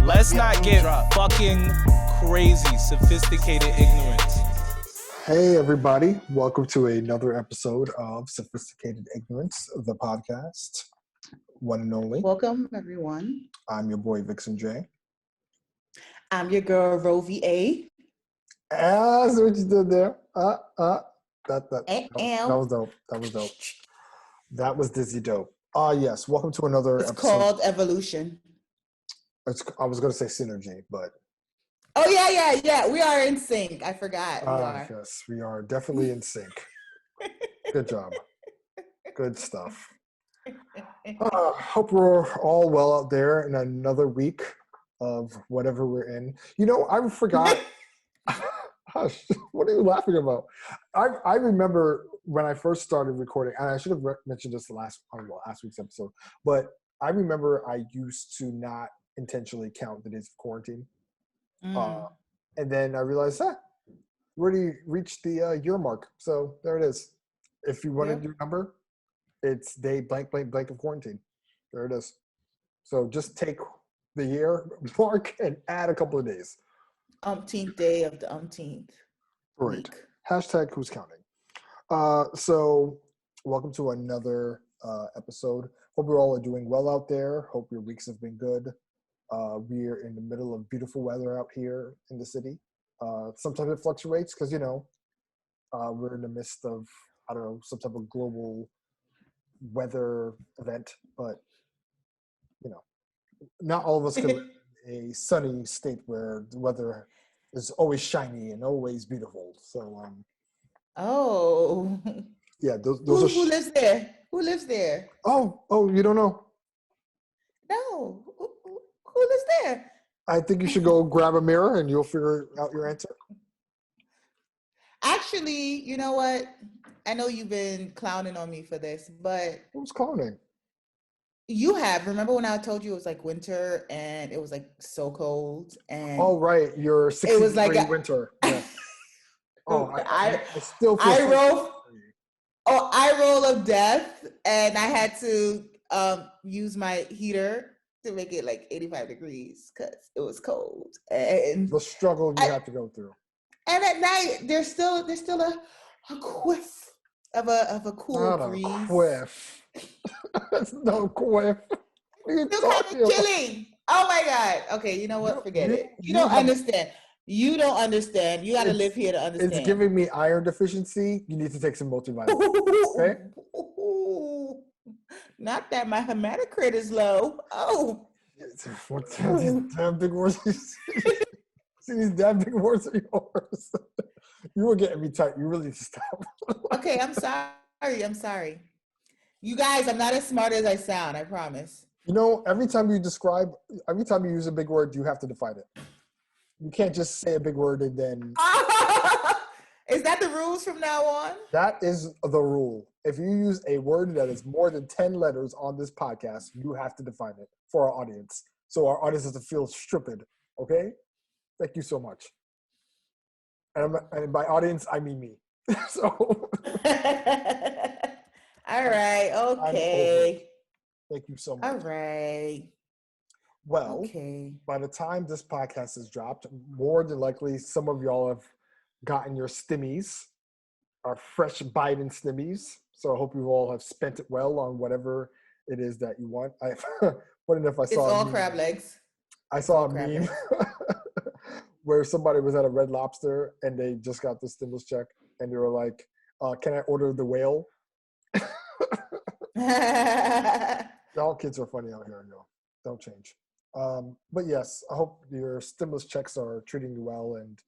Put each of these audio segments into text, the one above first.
Let's not get fucking crazy, sophisticated ignorance. Hey everybody, welcome to another episode of Sophisticated Ignorance, the podcast. One and only. Welcome everyone. I'm your boy Vixon J. I'm your girl Rovie A. That's what you did there. That was dope. That was dizzy dope. Yes, welcome to another It's episode. called Evolution. I was going to say synergy, but... Oh, yeah. We are in sync. I forgot. Yes, we are definitely in sync. Good job. Good stuff. Hope we're all well out there in another week of whatever we're in. You know, I forgot. Hush, what are you laughing about? I remember when I first started recording, and I should have mentioned this last week's episode, but I remember I used to not intentionally count the days of quarantine. And then I realized, we already reached the year mark. So there it is. If you want to do a number, it's day blank, blank, blank of quarantine. There it is. So just take the year mark and add a couple of days. Umpteenth day of the umpteenth Right. week. Hashtag who's counting. So welcome to another episode. Hope you all are doing well out there. Hope your weeks have been good. We're in the middle of beautiful weather out here in the city. Sometimes it fluctuates because, you know, we're in the midst of, I don't know, some type of global weather event. But, you know, not all of us can live in a sunny state where the weather is always shiny and always beautiful. So, yeah, those are... Who lives there? Who lives there? Oh, you don't know? No. Who lives there? I think you should go grab a mirror and you'll figure out your answer. Actually, you know what? I know you've been clowning on me for this, but... Who's clowning? You have. Remember when I told you it was like winter and it was like so cold? And oh, right. Your 60-degree winter. Yeah. Oh, I still feel I roll of death, and I had to use my heater to make it like 85 degrees because it was cold. And the struggle you have to go through. And at night, there's still a whiff of a cool Not breeze. A whiff. That's no whiff. Still kind of chilly. Oh my God. Okay, you know what? Forget it. You don't understand. You don't understand. You got to live here to understand. It's giving me iron deficiency. You need to take some multivitamins. Okay? Not that my hematocrit is low. Oh. What these damn big words? See these damn big words of yours. You were getting me tight. You really need to stop. Okay, I'm sorry. You guys, I'm not as smart as I sound, I promise. You know, every time you use a big word, you have to define it. You can't just say a big word and then... Is that the rules from now on? That is the rule. If you use a word that is more than 10 letters on this podcast, you have to define it for our audience. So our audience doesn't feel stupid, okay? Thank you so much. And by audience, I mean me. So... All right, okay. Thank you so much. All right. Well, by the time this podcast is dropped, more than likely some of y'all have gotten your stimmies, our fresh Biden stimmies. So I hope you all have spent it well on whatever it is that you want. I wonder if I saw... It's all crab legs. I saw a meme where somebody was at a Red Lobster and they just got the stimulus check and they were like, can I order the whale? All kids are funny out here, don't change. But yes, I hope your stimulus checks are treating you well, and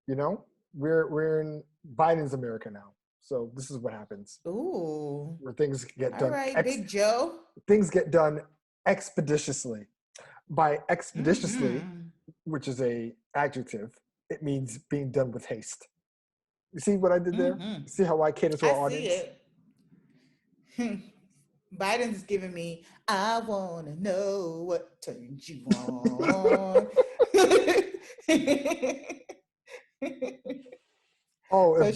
you know, we're in Biden's America now. So this is what happens. Ooh. Where things get done. All right, Big Joe. Things get done expeditiously. By expeditiously, which is a adjective, it means being done with haste. You see what I did there? You see how I cater to our audience? See it. Biden's giving me, I want to know what turns you on. Oh, if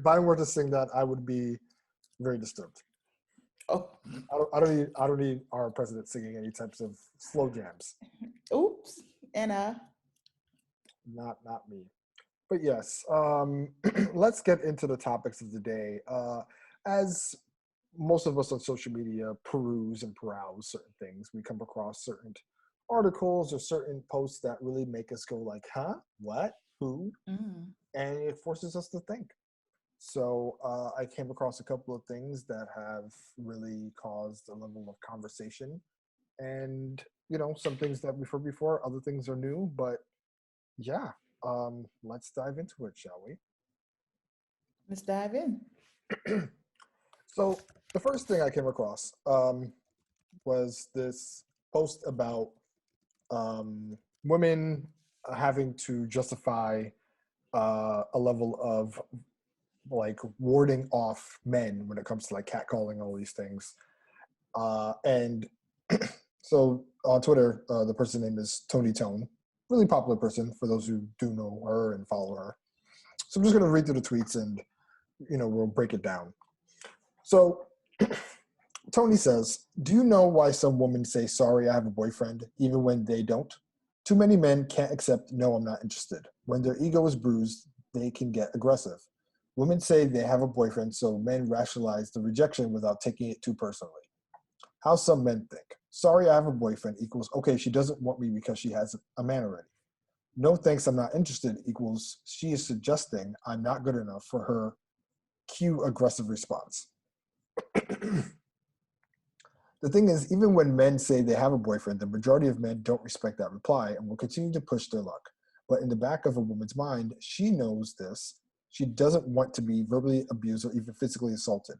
Biden were to sing that, I would be very disturbed. Oh, I don't need our president singing any types of slow jams. oops. And Not me. But yes, let's get into the topics of the day. As most of us on social media peruse and browse certain things, we come across certain articles or certain posts that really make us go like, huh, what, who? And it forces us to think. So I came across a couple of things that have really caused a level of conversation. And, some things that we've heard before, other things are new, but yeah, let's dive into it, shall we? let's dive in. So the first thing I came across was this post about women having to justify a level of like warding off men when it comes to like catcalling, all these things. And so on Twitter, the person's name is Tony Tone, really popular person for those who do know her and follow her. So I'm just going to read through the tweets and, we'll break it down. So Tony says, do you know why some women say, sorry, I have a boyfriend, even when they don't? Too many men can't accept, no, I'm not interested. When their ego is bruised, they can get aggressive. Women say they have a boyfriend, so men rationalize the rejection without taking it too personally. How some men think. Sorry, I have a boyfriend equals, okay, she doesn't want me because she has a man already. No thanks, I'm not interested equals, she is suggesting I'm not good enough for her. Cue aggressive response. The thing is, even when men say they have a boyfriend, the majority of men don't respect that reply and will continue to push their luck. But in the back of a woman's mind, she knows this. She doesn't want to be verbally abused or even physically assaulted.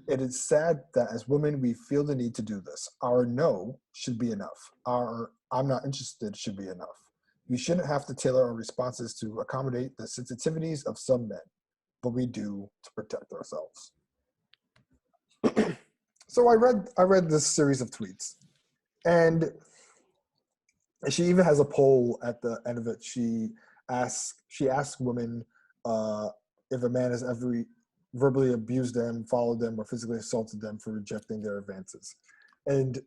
It is sad that as women, we feel the need to do this. Our no should be enough. Our I'm not interested should be enough. We shouldn't have to tailor our responses to accommodate the sensitivities of some men, but we do to protect ourselves. So I read this series of tweets, and she even has a poll at the end of it. She asks women if a man has ever verbally abused them, followed them, or physically assaulted them for rejecting their advances. And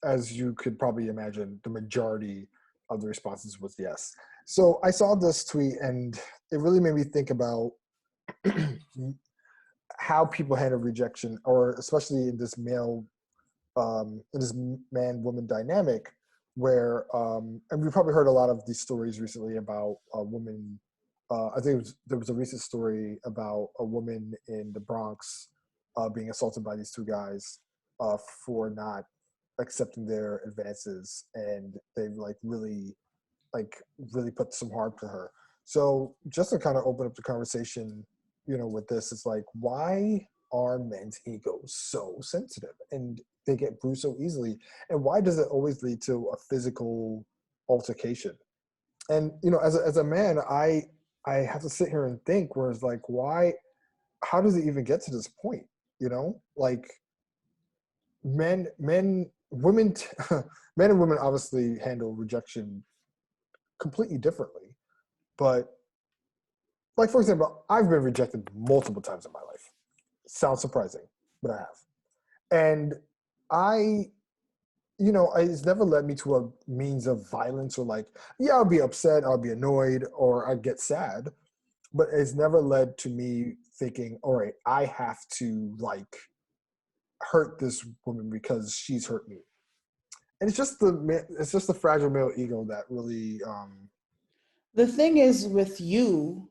as you could probably imagine, the majority of the responses was yes. So I saw this tweet, and it really made me think about how people handle rejection, or especially in this man-woman dynamic, where and we've probably heard a lot of these stories recently about a woman. I think there was a recent story about a woman in the Bronx being assaulted by these two guys for not accepting their advances, and they really put some harm to her. So just to kind of open up the conversation, with this, it's like, why are men's egos so sensitive and they get bruised so easily? And why does it always lead to a physical altercation? And, as a man, I have to sit here and think, where it's like, how does it even get to this point? Like men, women, men and women obviously handle rejection completely differently. But like, for example, I've been rejected multiple times in my life. Sounds surprising, but I have. And it's never led me to a means of violence, or like, yeah, I'll be upset, I'll be annoyed, or I get sad. But it's never led to me thinking, all right, I have to hurt this woman because she's hurt me. And it's just the fragile male ego that really. The thing is, with you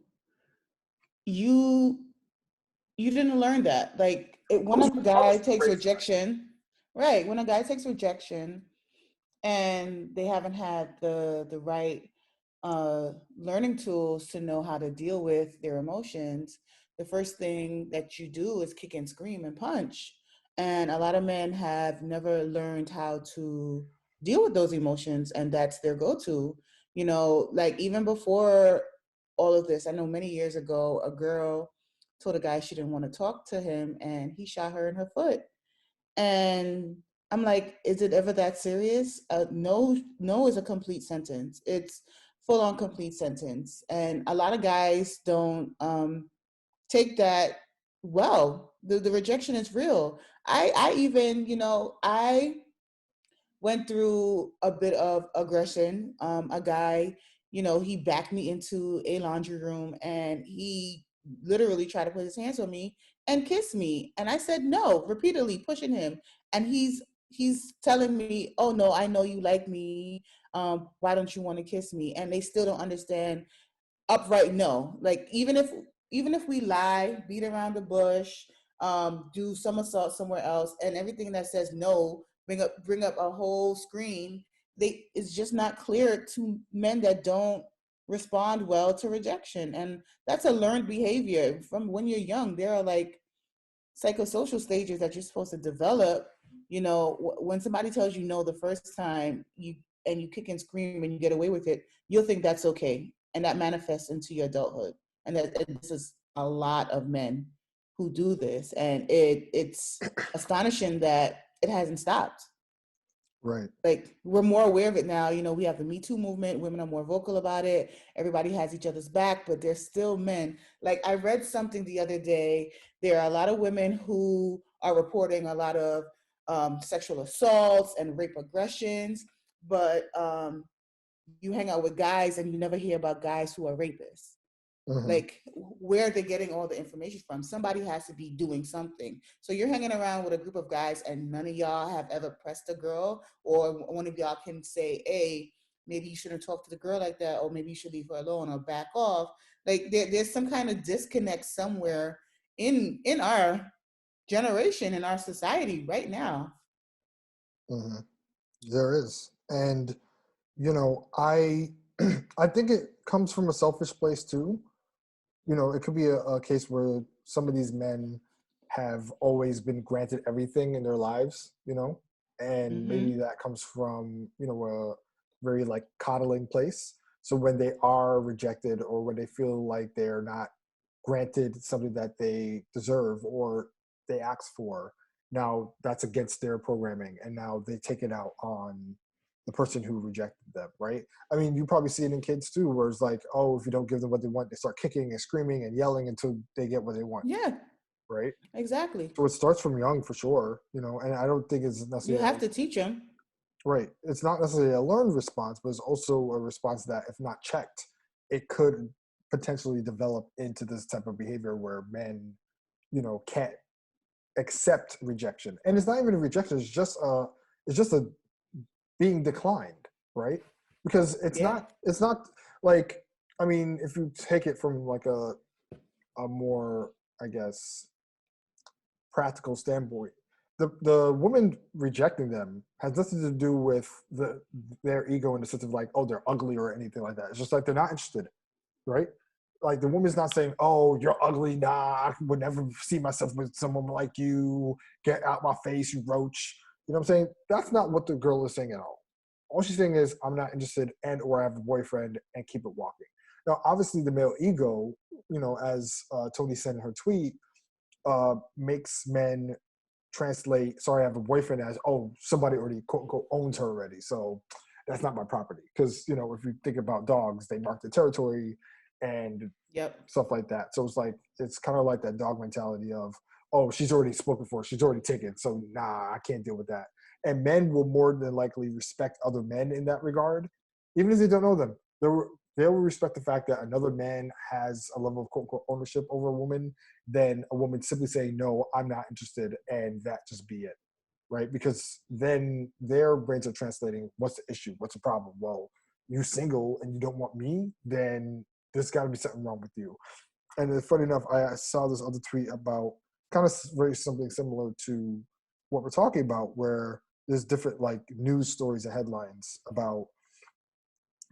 didn't learn that. Like when a guy takes rejection, right? When a guy takes rejection, and they haven't had the right learning tools to know how to deal with their emotions, the first thing that you do is kick and scream and punch. And a lot of men have never learned how to deal with those emotions, and that's their go-to. Like even before all of this, I know many years ago, a girl told a guy she didn't want to talk to him, and he shot her in her foot. And I'm like, is it ever that serious? No is a complete sentence. It's full on complete sentence. And a lot of guys don't take that well. The rejection is real. I even, I went through a bit of aggression. A guy, he backed me into a laundry room and he literally tried to put his hands on me and kiss me. And I said no, repeatedly pushing him. And he's telling me, "Oh no, I know you like me. Why don't you want to kiss me?" And they still don't understand upright no. Like even if we lie, beat around the bush, do somersault somewhere else, and everything that says no, bring up a whole screen. It's just not clear to men that don't respond well to rejection, and that's a learned behavior from when you're young. There are like psychosocial stages that you're supposed to develop. When somebody tells you no the first time, you kick and scream and you get away with it, you'll think that's okay, and that manifests into your adulthood. And this is a lot of men who do this, and it's astonishing that it hasn't stopped. Right. Like, we're more aware of it now. We have the Me Too movement. Women are more vocal about it. Everybody has each other's back, but there's still men. Like, I read something the other day. There are a lot of women who are reporting a lot of sexual assaults and rape aggressions, but you hang out with guys and you never hear about guys who are rapists. Mm-hmm. Like, where are they getting all the information from? Somebody has to be doing something. So you're hanging around with a group of guys and none of y'all have ever pressed a girl, or one of y'all can say, hey, maybe you shouldn't talk to the girl like that, or maybe you should leave her alone or back off. Like, there's some kind of disconnect somewhere in our generation, in our society right now. Mm-hmm. There is. And, I I think it comes from a selfish place too. It could be a case where some of these men have always been granted everything in their lives, and maybe Mm-hmm. that comes from, a very like coddling place. So when they are rejected or when they feel like they're not granted something that they deserve or they ask for, now that's against their programming and now they take it out on the person who rejected them, right? I mean, you probably see it in kids too, where it's like, oh, if you don't give them what they want, they start kicking and screaming and yelling until they get what they want, Yeah, right? exactly. So it starts from young for sure, and I don't think it's You necessarily have to teach them. right. It's not necessarily a learned response, but it's also a response that, if not checked, it could potentially develop into this type of behavior where men, can't accept rejection, and it's not even a rejection. It's just a being declined, right? Because it's Yeah. not like, I mean, if you take it from like a more, I guess, practical standpoint, the woman rejecting them has nothing to do with their ego in the sense of like, oh, they're ugly or anything like that. It's just like they're not interested, right? Like the woman's not saying, oh, you're ugly, nah, I would never see myself with someone like you, get out my face, you roach. You know what I'm saying? That's not what the girl is saying at all. All she's saying is, I'm not interested, and or I have a boyfriend, and keep it walking. Now, obviously, the male ego, as Tony said in her tweet, makes men translate, sorry, I have a boyfriend, as, oh, somebody already, quote unquote, owns her already. So that's not my property. Because, if you think about dogs, they mark the territory and Yep. stuff like that. So it's kind of like that dog mentality of, oh, she's already spoken for, she's already taken. So nah, I can't deal with that. And men will more than likely respect other men in that regard, even if they don't know them. They will respect the fact that another man has a level of quote unquote ownership over a woman than a woman simply saying, no, I'm not interested, and that just be it. Right? Because then their brains are translating, what's the issue? What's the problem? Well, you single and you don't want me, then there's got to be something wrong with you. And it's funny enough, I saw this other tweet about kind of very something similar to what we're talking about, where there's different like news stories and headlines about,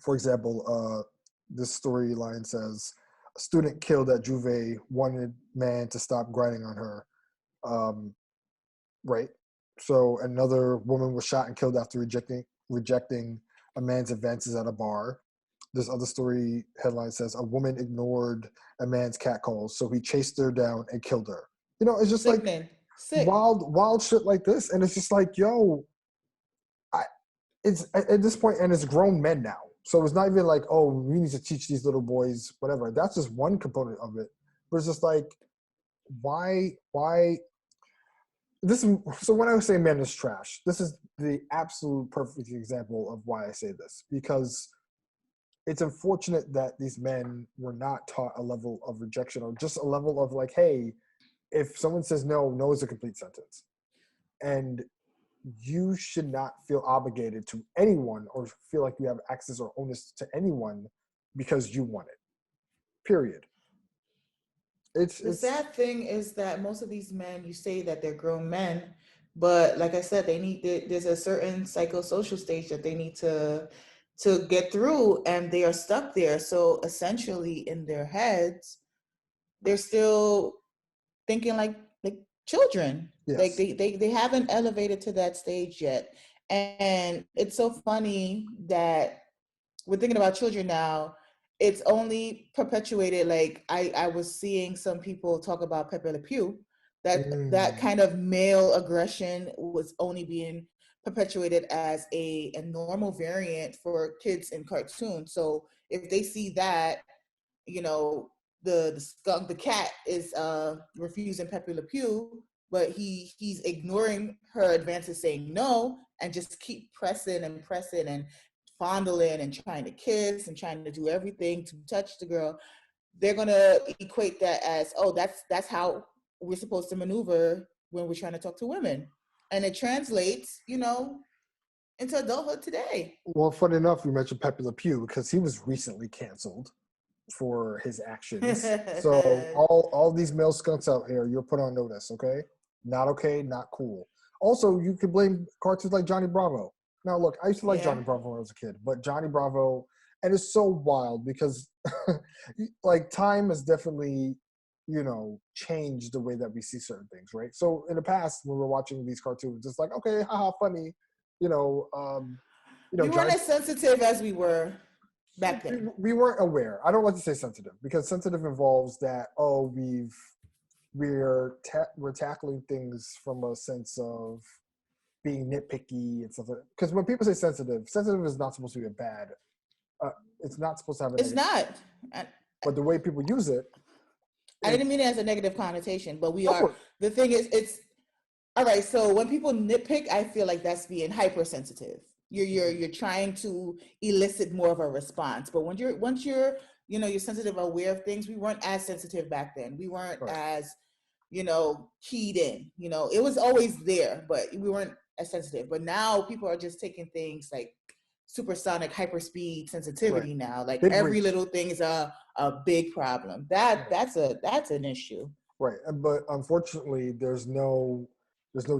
for example, this storyline says, a student killed at Juve wanted man to stop grinding on her. Right. So another woman was shot and killed after rejecting a man's advances at a bar. This other story headline says, a woman ignored a man's catcalls, so he chased her down and killed her. It's just like Sickening. Sick. wild shit like this. And it's just like, yo, it's at this point, and it's grown men now. So it's not even like, oh, we need to teach these little boys, whatever. That's just one component of it. But it's just like, why this is, so when I say men is trash, this is the absolute perfect example of why I say this, because it's unfortunate that these men were not taught a level of rejection, or just a level of like, hey, if someone says no, no is a complete sentence. And you should not feel obligated to anyone or feel like you have access or onus to anyone because you want it. Period. The sad thing is that most of these men, you say that they're grown men, but like I said, there's a certain psychosocial stage that they need to get through, and they are stuck there. So essentially, in their heads, they're still thinking like children. Yes. Like they haven't elevated to that stage yet. And it's so funny that we're thinking about children now. It's only perpetuated. Like I was seeing some people talk about Pepe Le Pew, that kind of male aggression was only being perpetuated as a normal variant for kids in cartoons. So if they see that, you know, the skunk, the cat is refusing Pepe Le Pew, but he's ignoring her advances, saying no, and just keep pressing and fondling and trying to kiss and trying to do everything to touch the girl. They're gonna equate that as, oh, that's how we're supposed to maneuver when we're trying to talk to women, and it translates, you know, into adulthood today. Well, funny enough, you mentioned Pepe Le Pew because he was recently canceled for his actions. So all these male skunks out here, you're put on notice, okay? Not okay, not cool. Also, you could blame cartoons like Johnny Bravo. Now, look, I used to like Johnny Bravo when I was a kid, but Johnny Bravo, and it's so wild because, like, time has definitely, you know, changed the way that we see certain things, right? So in the past, when we're watching these cartoons, it's like, okay, haha, funny, you know. We weren't as sensitive as we were back then. We weren't aware. I don't like to say sensitive because sensitive involves that, oh, we're tackling things from a sense of being nitpicky and stuff. Because when people say sensitive is not supposed to be a bad. It's not supposed to have a It's negative. not. But the way people use it. I didn't mean it as a negative connotation, but we are. The thing is, it's all right. So when people nitpick, I feel like that's being hypersensitive. You're trying to elicit more of a response. But once you're you know, you're sensitive, aware of things. We weren't as sensitive back then. We weren't as, you know, keyed in. You know, it was always there, but we weren't as sensitive. But now people are just taking things like supersonic hyperspeed sensitivity now. Like big every little thing is a big problem. That's an issue. Right. But unfortunately there's no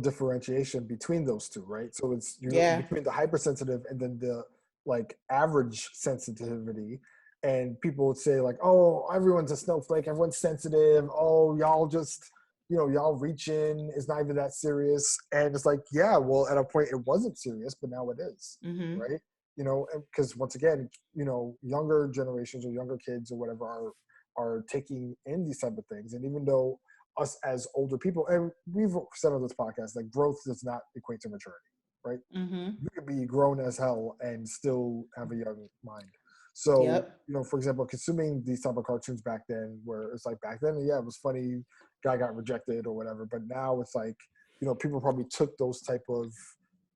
differentiation between those two, right? So it's between the hypersensitive and then the like average sensitivity. And people would say like, oh, everyone's a snowflake, everyone's sensitive, oh, y'all just, you know, y'all reach in, it's not even that serious. And it's like, yeah, well, at a point it wasn't serious, but now it is, right? You know, because once again, you know, younger generations or younger kids or whatever are taking in these type of things. And even though us as older people, and we've said on this podcast, like growth does not equate to maturity, right? You could be grown as hell and still have a young mind. So, you know, for example, consuming these type of cartoons back then, where it's like back then, yeah, it was funny, guy got rejected or whatever. But now it's like, you know, people probably took those type of,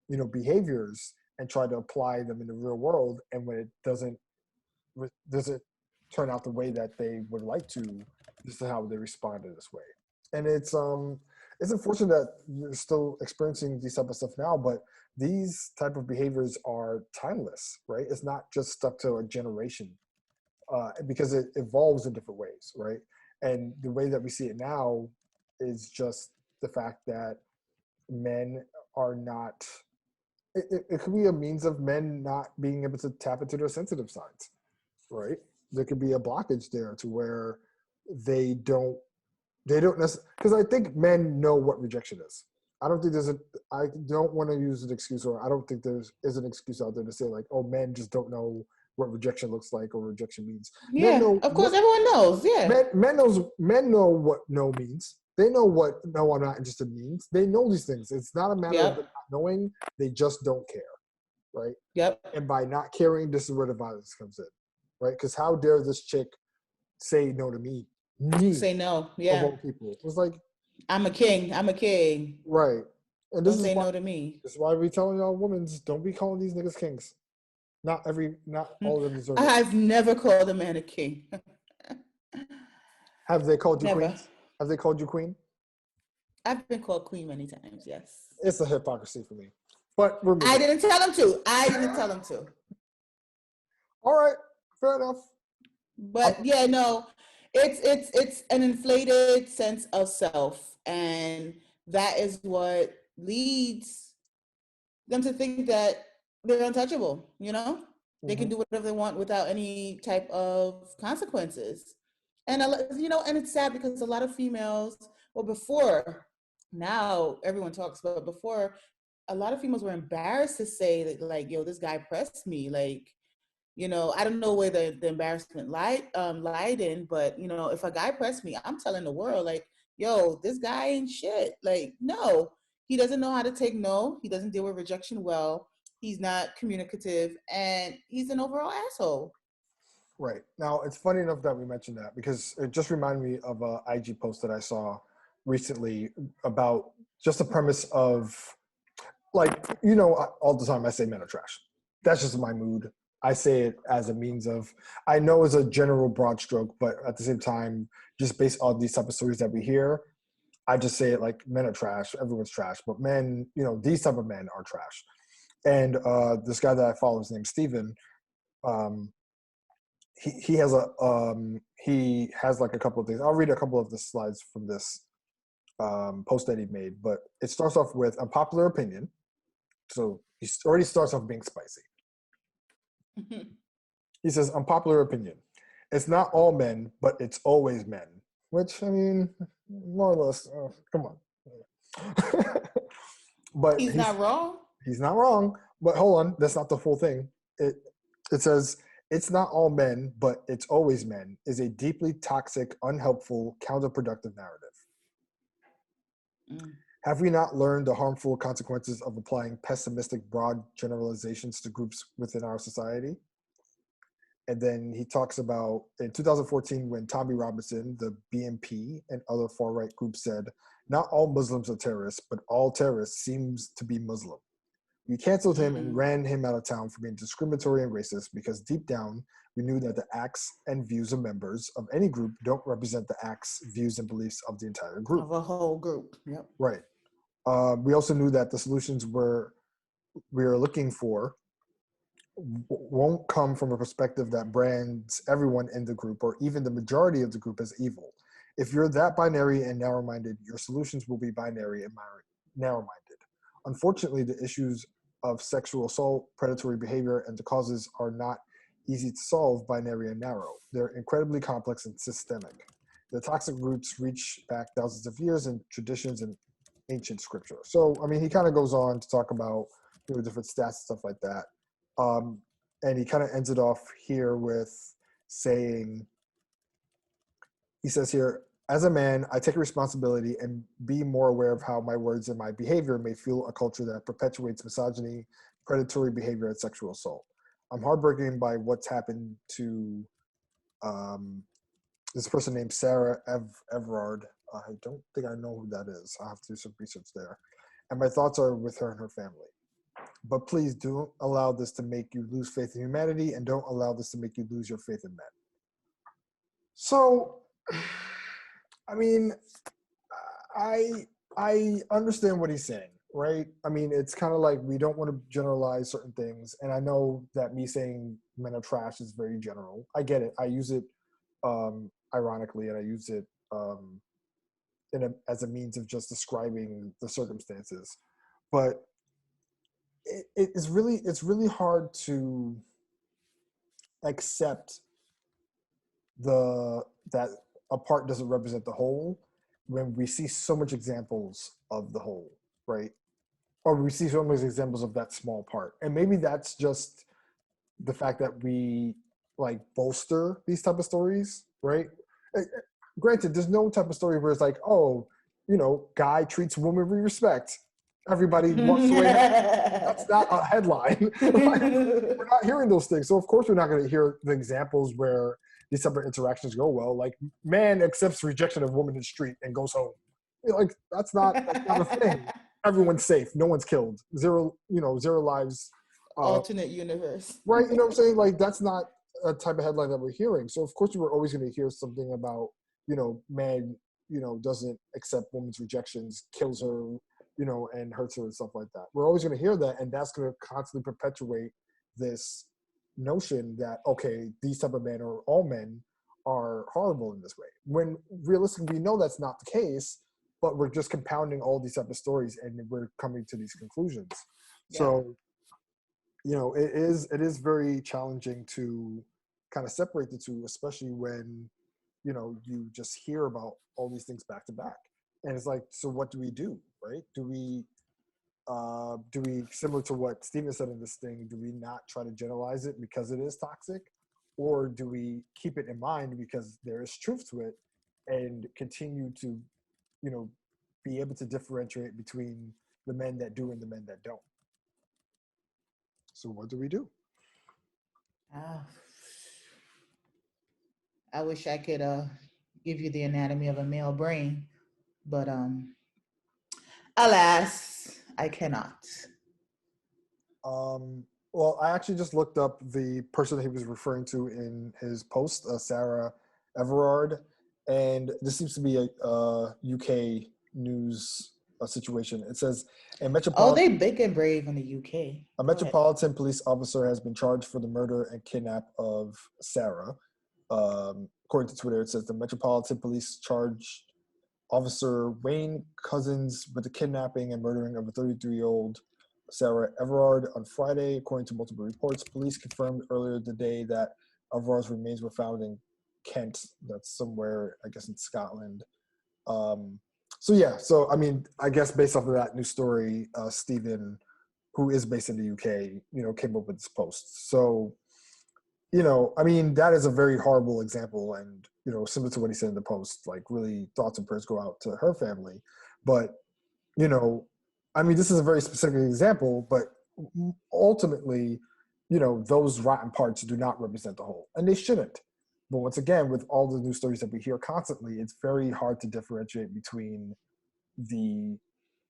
you know, behaviors and tried to apply them in the real world. And when it doesn't turn out the way that they would like to, this is how they respond in this way. And it's unfortunate that you're still experiencing these type of stuff now, but these type of behaviors are timeless, right? It's not just stuck to a generation, because it evolves in different ways, right? And the way that we see it now is just the fact that men are not, it could be a means of men not being able to tap into their sensitive sides, right? There could be a blockage there to where they don't necessarily, because I think men know what rejection is. I don't want to use an excuse, or I don't think is an excuse out there to say like, oh, men just don't know what rejection looks like or rejection means. Yeah, of course, everyone knows. Yeah, men know what no means. They know what no, I'm not interested means. They know these things. It's not a matter of them not knowing. They just don't care, right? And by not caring, this is where the violence comes in, right? Because how dare this chick say no to me, me Say no. of Yeah. all people. It was like, I'm a king. I'm a king. right. And Don't say no to me. this is why we telling y'all women, don't be calling these niggas kings. Not all of them deserve it. I've never called a man a king. Have they called you Never. queens? Have they called you queen? I've been called queen many times, yes. It's a hypocrisy for me. But we're moving. I didn't tell him to. All right, fair enough. But yeah, no, it's an inflated sense of self, and that is what leads them to think that they're untouchable. You know, they can do whatever they want without any type of consequences. And and it's sad because a lot of females, well, before, now everyone talks, but before, a lot of females were embarrassed to say that, like, yo, this guy pressed me, like. I don't know where the embarrassment lied in, but if a guy pressed me, I'm telling the world, like, yo, this guy ain't shit. Like, no, he doesn't know how to take no. He doesn't deal with rejection well. He's not communicative, and he's an overall asshole. Right. Now, it's funny enough that we mentioned that because it just reminded me of an IG post that I saw recently about just the premise of, like, all the time I say men are trash. That's just my mood. I say it as a means of, I know it's a general broad stroke, but at the same time, just based on these type of stories that we hear, I just say it like men are trash, everyone's trash, but men, these type of men are trash. And this guy that I follow, his name's Steven, he has like a couple of things. I'll read a couple of the slides from this post that he made, but it starts off with unpopular opinion. So he already starts off being spicy. He says, unpopular opinion. It's not all men, but it's always men. Which, I mean, more or less, come on. But he's not wrong. He's not wrong. But hold on, that's not the full thing. It says, it's not all men, but it's always men is a deeply toxic, unhelpful, counterproductive narrative. Have we not learned the harmful consequences of applying pessimistic, broad generalizations to groups within our society? And then he talks about in 2014 when Tommy Robinson, the BNP, and other far-right groups said, not all Muslims are terrorists, but all terrorists seems to be Muslim. We canceled him and ran him out of town for being discriminatory and racist because deep down, we knew that the acts and views of members of any group don't represent the acts, views, and beliefs of the entire group. Of a whole group, yep. Right. We also knew that the solutions we are looking for won't come from a perspective that brands everyone in the group or even the majority of the group as evil. If you're that binary and narrow-minded, your solutions will be binary and narrow-minded. Unfortunately, the issues of sexual assault, predatory behavior, and the causes are not easy to solve binary and narrow. They're incredibly complex and systemic. The toxic roots reach back thousands of years in traditions and ancient scripture. So, I mean, he kind of goes on to talk about different stats and stuff like that. And he kind of ends it off here with saying, he says here, as a man, I take responsibility and be more aware of how my words and my behavior may fuel a culture that perpetuates misogyny, predatory behavior, and sexual assault. I'm heartbroken by what's happened to this person named Sarah Everard. I don't think I know who that is. I'll have to do some research there. And my thoughts are with her and her family. But please don't allow this to make you lose faith in humanity, and don't allow this to make you lose your faith in men. So, I mean, I understand what he's saying, right? I mean, it's kind of like we don't want to generalize certain things. And I know that me saying men are trash is very general. I get it. I use it ironically, and I use it as a means of just describing the circumstances. But it's really hard to accept that a part doesn't represent the whole when we see so much examples of the whole, right? Or we see so many examples of that small part. And maybe that's just the fact that we like bolster these type of stories, right? Granted, there's no type of story where it's like, oh, guy treats woman with respect. Everybody wants to. That's not a headline. We're not hearing those things. So of course we're not going to hear the examples where these type of interactions go well. Like, man accepts rejection of woman in the street and goes home. Like, that's not a thing. Everyone's safe. No one's killed. Zero lives. Alternate universe. Right? You know what I'm saying? Like, that's not a type of headline that we're hearing. So of course we're always going to hear something about, man, doesn't accept woman's rejections, kills her, and hurts her and stuff like that. We're always going to hear that, and that's going to constantly perpetuate this notion that, okay, these type of men or all men are horrible in this way. When realistically we know that's not the case, but we're just compounding all these type of stories and we're coming to these conclusions. Yeah. So, it is very challenging to kind of separate the two, especially when, you just hear about all these things back to back. And it's like, so what do we do, right? Do we, similar to what Steven said in this thing, do we not try to generalize it because it is toxic? Or do we keep it in mind because there is truth to it and continue to, be able to differentiate between the men that do and the men that don't? So what do we do? I wish I could give you the anatomy of a male brain, but alas, I cannot. Well, I actually just looked up the person that he was referring to in his post, Sarah Everard, and this seems to be a UK news situation. It says a metropolitan. Oh, they big and brave in the UK. A metropolitan police officer has been charged for the murder and kidnap of Sarah. According to Twitter, it says the Metropolitan Police charged Officer Wayne Cousins with the kidnapping and murdering of a 33-year-old Sarah Everard on Friday. According to multiple reports, police confirmed earlier today that Everard's remains were found in Kent. That's somewhere, I guess, in Scotland. So I mean, I guess based off of that news story, Stephen, who is based in the UK, came up with this post. So, I mean, that is a very horrible example, and similar to what he said in the post, like, really thoughts and prayers go out to her family. But I mean, this is a very specific example, but ultimately, those rotten parts do not represent the whole, and they shouldn't. But once again, with all the news stories that we hear constantly, it's very hard to differentiate between the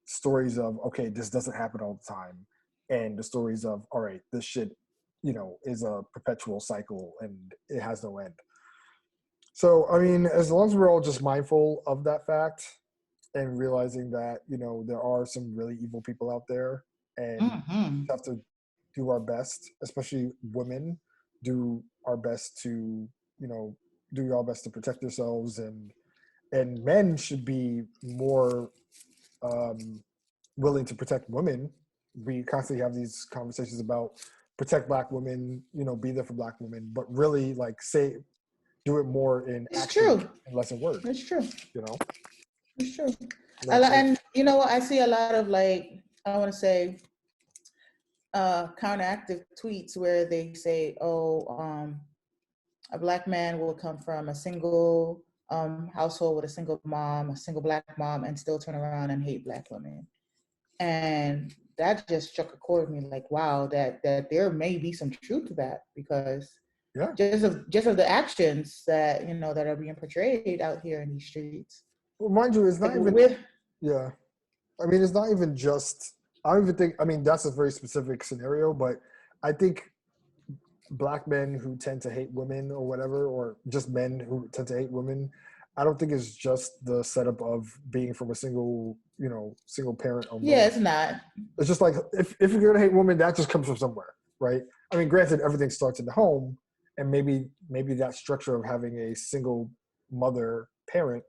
stories of, okay, this doesn't happen all the time, and the stories of, all right, this shit, is a perpetual cycle and it has no end. So, I mean, as long as we're all just mindful of that fact and realizing that, there are some really evil people out there, and we have to do our best, especially women, do our best to, do your best to protect yourselves, and men should be more willing to protect women. We constantly have these conversations about protect Black women, be there for Black women, but really, like, do it more in action and less in words. It's true. It's true. Like, and I see a lot of, like, I want to say counteractive tweets where they say, a Black man will come from a single household with a single mom, a single Black mom, and still turn around and hate Black women. And that just struck a chord with me, like, wow, that there may be some truth to that, because just of the actions that that are being portrayed out here in these streets. Well, mind you, it's not even. I mean, it's not even just. I don't even think. I mean, that's a very specific scenario, but I think Black men who tend to hate women or whatever, or just men who tend to hate women, I don't think it's just the setup of being from a single parent or mother. Yeah, it's not. It's just like, if you're going to hate women, that just comes from somewhere, right? I mean, granted, everything starts in the home, and maybe that structure of having a single mother parent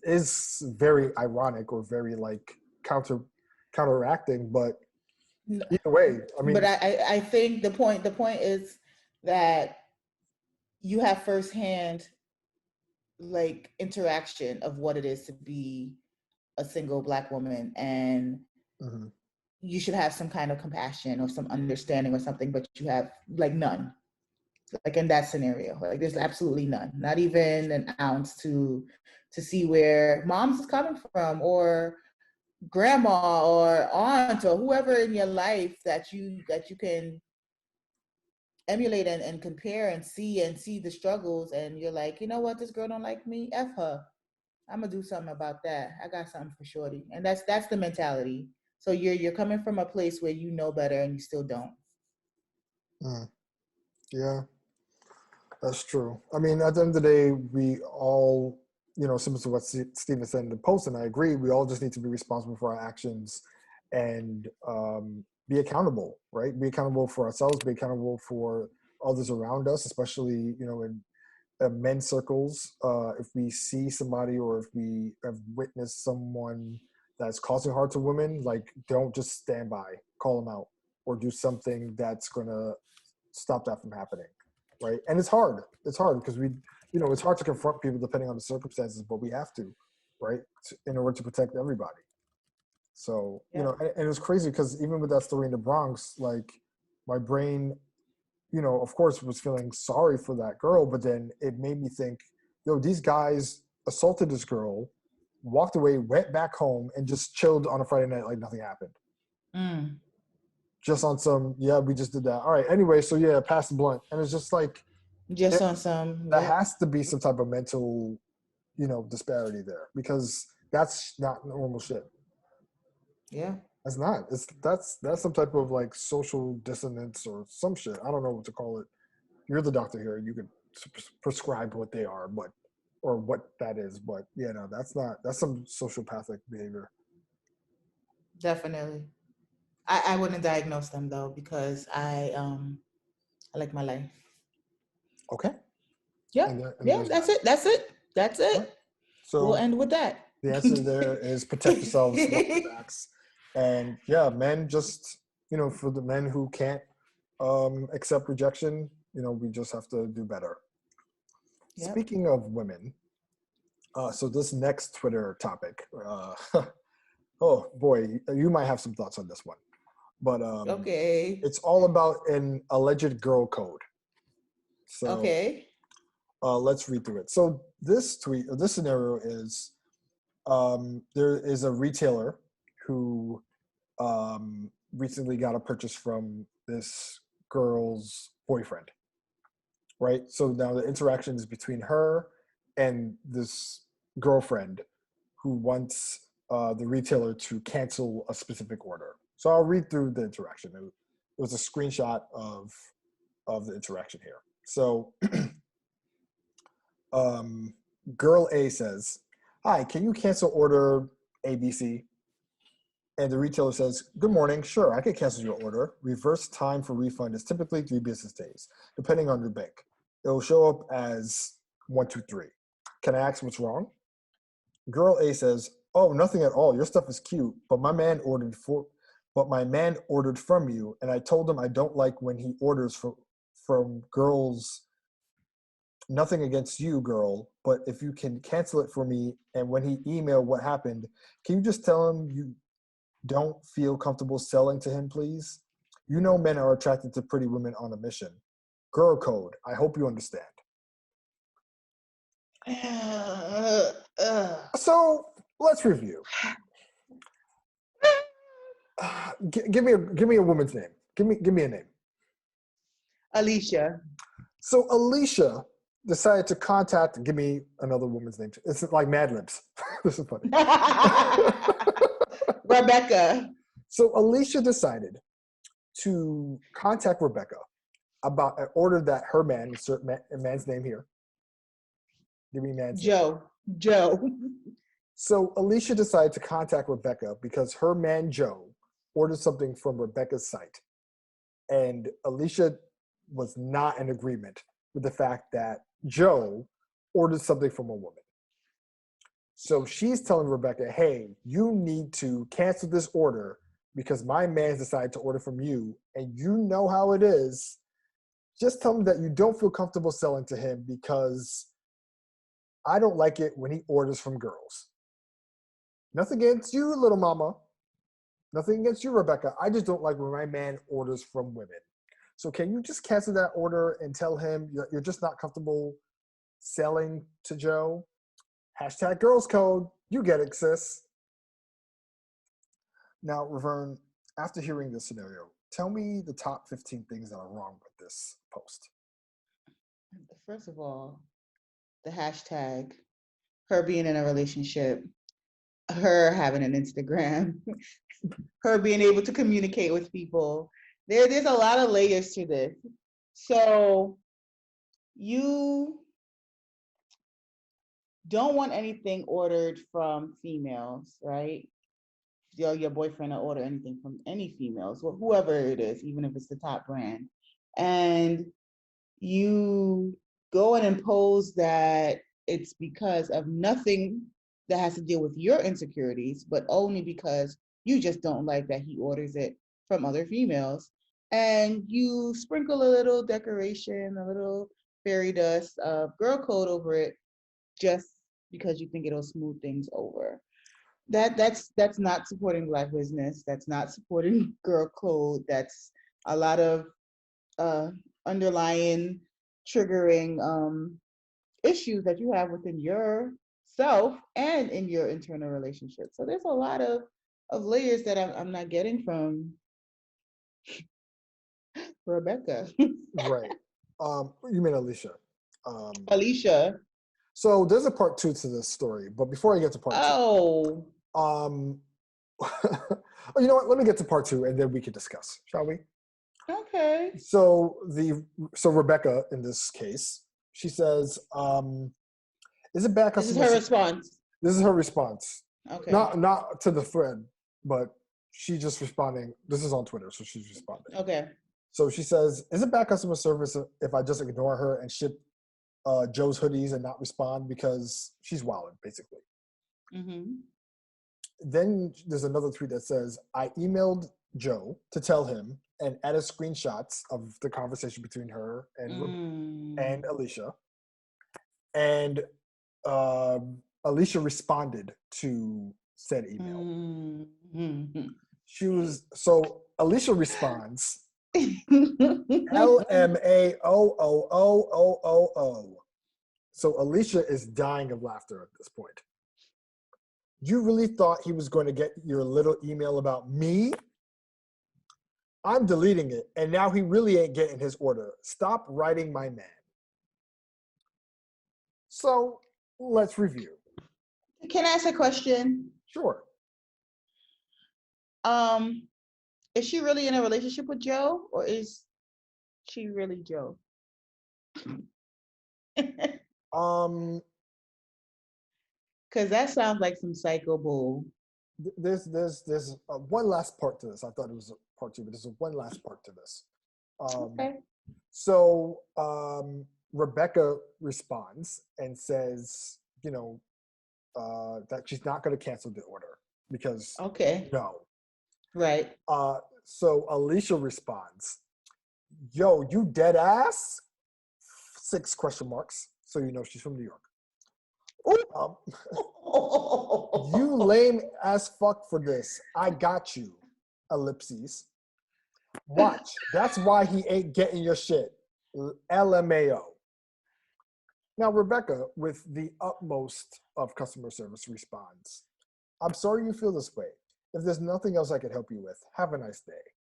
is very ironic or very, like, counteracting, but either way, I mean. But I think the point is that you have firsthand, like, interaction of what it is to be a single Black woman, and you should have some kind of compassion or some understanding or something, but you have, like, none. Like, in that scenario, like, there's absolutely none, not even an ounce to see where mom's is coming from, or grandma or aunt or whoever in your life that you can emulate and compare and see the struggles, and you're like, you know what, this girl don't like me, F her. I'm gonna do something about that. I got something for shorty. And that's the mentality. So you're coming from a place where you know better and you still don't. Yeah, that's true. I mean, at the end of the day, we all, similar to what Steven said in the post, and I agree, we all just need to be responsible for our actions and be accountable, right? Be accountable for ourselves, be accountable for others around us, especially, in men's circles. If we see somebody or if we have witnessed someone that's causing harm to women, like, don't just stand by, call them out, or do something that's going to stop that from happening, right? And it's hard because it's hard to confront people depending on the circumstances, but we have to, right, in order to protect everybody. So and it's crazy because even with that story in the Bronx, like, my brain, of course, was feeling sorry for that girl, but then it made me think, these guys assaulted this girl, walked away, went back home, and just chilled on a Friday night like nothing happened. Just on some, we just did that. All right, anyway, so pass the blunt. And it's just like, on some. There has to be some type of mental, disparity there, because that's not normal shit. Yeah. That's not. That's some type of like social dissonance or some shit. I don't know what to call it. You're the doctor here. You could prescribe what they are, or what that is. But that's some sociopathic behavior. Definitely. I wouldn't diagnose them though, because I like my life. Okay. Yeah. That's it. Right. So we'll end with that. The answer there is protect yourselves, watch your backs. And men, just, for the men who can't accept rejection, we just have to do better. Yep. Speaking of women, so this next Twitter topic, oh boy, you might have some thoughts on this one. But okay, it's all about an alleged girl code. So okay, let's read through it. So this scenario is, there is a retailer who recently got a purchase from this girl's boyfriend, right? So now the interaction is between her and this girlfriend who wants the retailer to cancel a specific order. So I'll read through the interaction. It was a screenshot of the interaction here. So girl A says, "Hi, can you cancel order ABC?" And the retailer says, "Good morning. Sure, I can cancel your order. Reverse time for refund is typically 3 business days, depending on your bank. It will show up as 1, 2, 3. Can I ask what's wrong?" Girl A says, "Oh, nothing at all. Your stuff is cute, but my man ordered from you, and I told him I don't like when he orders from girls. Nothing against you, girl, but if you can cancel it for me, and when he emailed what happened, can you just tell him you don't feel comfortable selling to him, please? You know men are attracted to pretty women on a mission. Girl code. I hope you understand." So let's review. Give me a woman's name. Give me a name. Alicia. So Alicia decided to contact. Give me another woman's name. It's like Mad Libs. This is funny. Rebecca. So Alicia decided to contact Rebecca about an order that her man, insert man's name here. Give me man's Joe. name. Joe. So Alicia decided to contact Rebecca because her man Joe ordered something from Rebecca's site. And Alicia was not in agreement with the fact that Joe ordered something from a woman. So she's telling Rebecca, "Hey, you need to cancel this order because my man's decided to order from you, and you know how it is. Just tell him that you don't feel comfortable selling to him because I don't like it when he orders from girls. Nothing against you, little mama. Nothing against you, Rebecca. I just don't like when my man orders from women. So can you just cancel that order and tell him you're just not comfortable selling to Joe? Hashtag girls code. You get it, sis." Now, Ravern, after hearing this scenario, tell me the top 15 things that are wrong with this post. first of all, the hashtag, her being in a relationship, her having an Instagram, her being able to communicate with people. There's a lot of layers to this. So you don't want anything ordered from females, right? Your boyfriend will order anything from any females, or whoever it is, even if it's the top brand. And you go and impose that it's because of nothing that has to deal with your insecurities, but only because you just don't like that he orders it from other females. And you sprinkle a little decoration, a little fairy dust of girl code over it just because you think it'll smooth things over. That's not supporting Black business. That's not supporting girl code. That's a lot of underlying triggering issues that you have within yourself and in your internal relationship. So there's a lot of layers that I'm not getting from Rebecca. Right. You mean Alicia? Alicia. So there's a part 2 to this story, but before I get to part 2, Oh. you know what? Let me get to part 2 and then we can discuss, shall we? Okay. So Rebecca in this case, she says, "Is it bad This is customer?" her response. This is her response. Okay. Not to the thread, but she just responding. This is on Twitter, so she's responding. Okay. So she says, "Is it bad customer service if I just ignore her and ship Joe's hoodies and not respond because she's wilding, basically?" Mm-hmm. Then there's another tweet that says, "I emailed Joe to tell him and added screenshots of the conversation between her and Alicia. And Alicia responded to said email." Mm-hmm. Alicia responds, LMAOOOOOO. So Alicia is dying of laughter at this point. "You really thought he was going to get your little email about me? I'm deleting it, and now he really ain't getting his order. Stop writing my man." So let's review. Can I ask a question? Sure. Is she really in a relationship with Joe, or is she really Joe? Because that sounds like some psycho bull. There's one last part to this. I thought it was a part 2, but there's one last part to this. Okay. So Rebecca responds and says, that she's not going to cancel the order because no. Right. So Alicia responds, "Yo, you dead ass?" 6 question marks. So she's from New York. "You lame as fuck for this. I got you. Ellipses. Watch. That's why he ain't getting your shit. LMAO." Now, Rebecca, with the utmost of customer service, responds, "I'm sorry you feel this way. If there's nothing else I could help you with, have a nice day."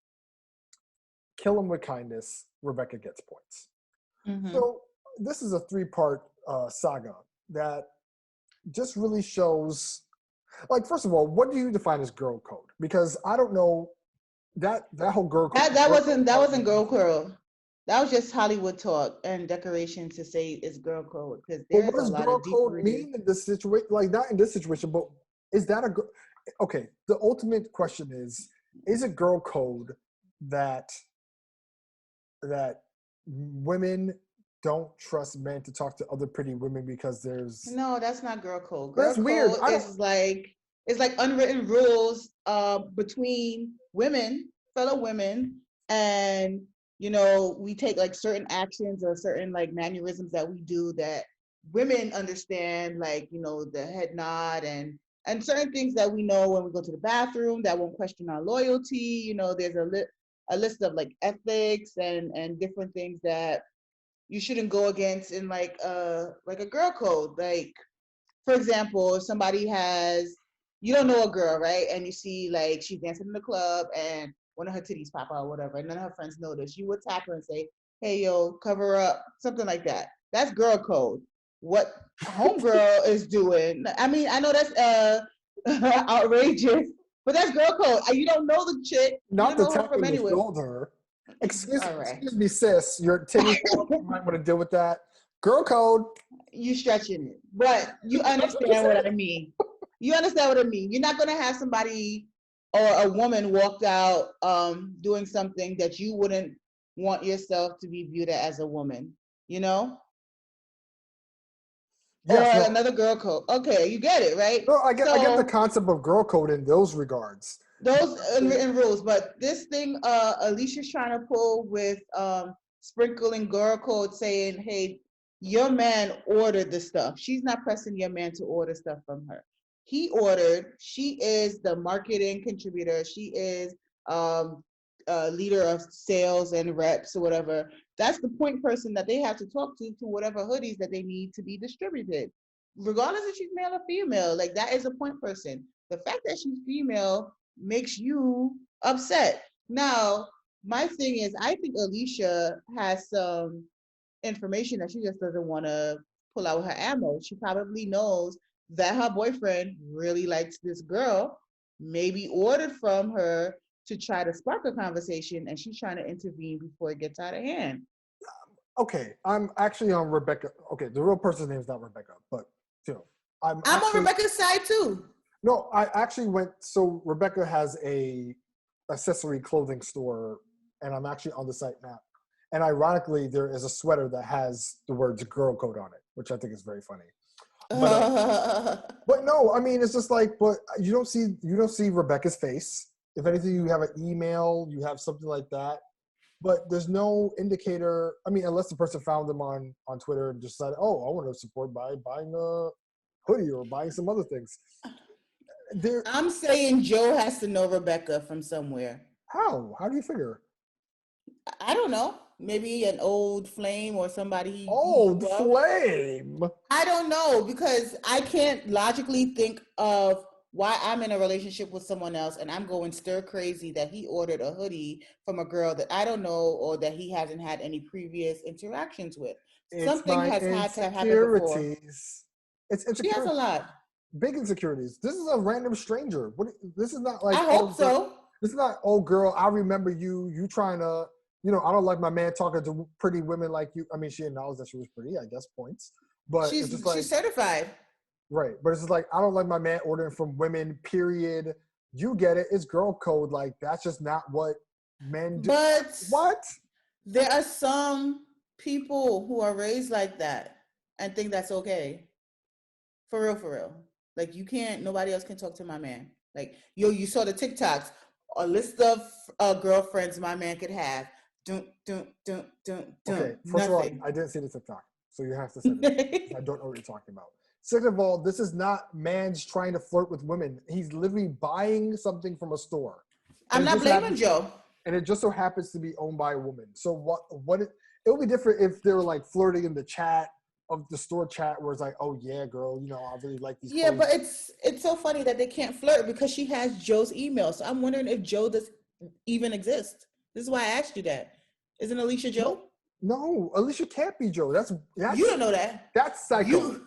Kill him with kindness. Rebecca gets points. Mm-hmm. So this is a 3-part saga that just really shows, first of all, what do you define as girl code? Because I don't know that whole girl code. That wasn't girl code. That was just Hollywood talk and decoration to say it's girl code, because there's what does a lot girl of code mean in this situation? Not in this situation, but is that okay? The ultimate question is it girl code that women don't trust men to talk to other pretty women because there's... No, that's not girl code. Girl that's code weird. It's like unwritten rules between fellow women, and we take certain actions or certain mannerisms that we do that women understand, the head nod and certain things that we know when we go to the bathroom that won't question our loyalty. There's a list of ethics and different things that you shouldn't go against in a girl code. For example, if somebody you don't know a girl, right? And you see she's dancing in the club and one of her titties pop out or whatever, and none of her friends notice, you would tap her and say, "Hey, yo, cover up," something like that. That's girl code. What homegirl is doing, I mean, I know that's outrageous, but that's girl code. You don't know the chick. Not You the don't know her tap from on the anywhere. shoulder. Excuse All right. me, sis. Your titties you might want to deal with that. Girl code. You stretching it, but you understand what I mean. You understand what I mean. You're not gonna have somebody or a woman walked out doing something that you wouldn't want yourself to be viewed as a woman, you know? Yes, Or no. another girl code. Okay, you get it, right? No, I get the So concept of girl code in those regards. those unwritten rules, but this thing Alicia's trying to pull with sprinkling girl code saying, hey, your man ordered the stuff. She's not pressing your man to order stuff from her. He ordered. She is the marketing contributor. She is leader of sales and reps or whatever. That's the point person that they have to talk to whatever hoodies that they need to be distributed, regardless if she's male or female. Like, that is a point person. The fact that she's female makes you upset. Now, my thing is, I think Alicia has some information that she just doesn't want to pull out her ammo. She probably knows that her boyfriend really likes this girl, maybe ordered from her to try to spark a conversation, and she's trying to intervene before it gets out of hand. Okay, I'm actually on Rebecca. Okay, the real person's name is not Rebecca, but you know, I'm on Rebecca's side too. No, I actually went. So Rebecca has a accessory clothing store, and I'm actually on the site now. And ironically, there is a sweater that has the words "girl code" on it, which I think is very funny. But no, I mean, it's just like, but you don't see Rebecca's face. If anything, you have an email, you have something like that. But there's no indicator. I mean, unless the person found them on Twitter and just said, "Oh, I want to support by buying a hoodie or buying some other things." I'm saying Joe has to know Rebecca from somewhere. How? How do you figure? I don't know. Maybe an old flame or somebody. Old flame? I don't know, because I can't logically think of why I'm in a relationship with someone else and I'm going stir crazy that he ordered a hoodie from a girl that I don't know or that he hasn't had any previous interactions with. Something has had to happen before. It's insecurities. She has a lot. Big insecurities. This is a random stranger. This is not like. I hope so. This is not, oh girl, I remember you. You trying to, I don't like my man talking to pretty women like you. I mean, she acknowledged that she was pretty, I guess, points. But she's certified. Right. But it's just like, I don't like my man ordering from women, period. You get it. It's girl code. Like, that's just not what men do. But what? There are some people who are raised like that and think that's okay. For real. Like, nobody else can talk to my man. Like, you saw the TikToks, a list of girlfriends my man could have. Okay, first of all, I didn't see the TikTok. So you have to say that. I don't know what you're talking about. Second of all, this is not man's trying to flirt with women. He's literally buying something from a store. I'm not blaming Joe. And it just so happens to be owned by a woman. So it would be different if they were like flirting in the chat of the store chat where it's like, oh yeah, girl, I really like these clothes. But it's so funny that they can't flirt because she has Joe's email. So I'm wondering if Joe does even exist. This is why I asked you that. Isn't Alicia Joe? No, Alicia can't be Joe. That's you don't know that. That's psycho.